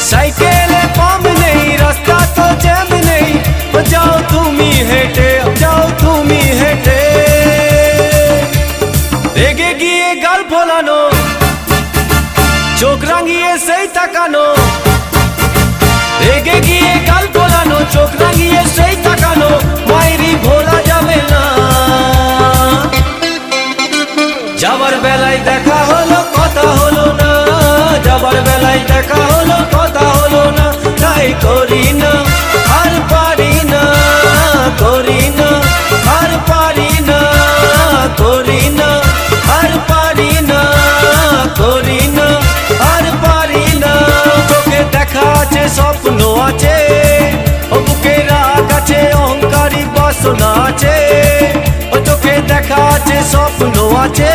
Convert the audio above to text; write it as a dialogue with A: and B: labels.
A: সাইকেলে পাম্প নেই, রাস্তা তো জ্যাম নেই, যাও তুমি হেঁটে, যাও তুমি হেঁটে। রেগে গিয়ে গাল ফোলানো, চোখ রাঙিয়ে সেই তাকানো, রেগে গিয়ে গাল ফোলানো, চোখ রাঙিয়ে সেই তাকানো, মাইরি ভোলা যাবে না। যাবার বেলায় দেখা হলো কথা হলো না, যাবার বেলায় দেখা হলো কথা হলো না, তাই করি না আর পারি না, করি না আর পারি না, করি না আর পারি না, করি না আর পারি না। চোখে দেখা আছে স্বপ্ন আছে, ও বুকে রাগ আছে অহংকারী বাসনা আছে, ও চোখে দেখা আছে স্বপ্ন আছে।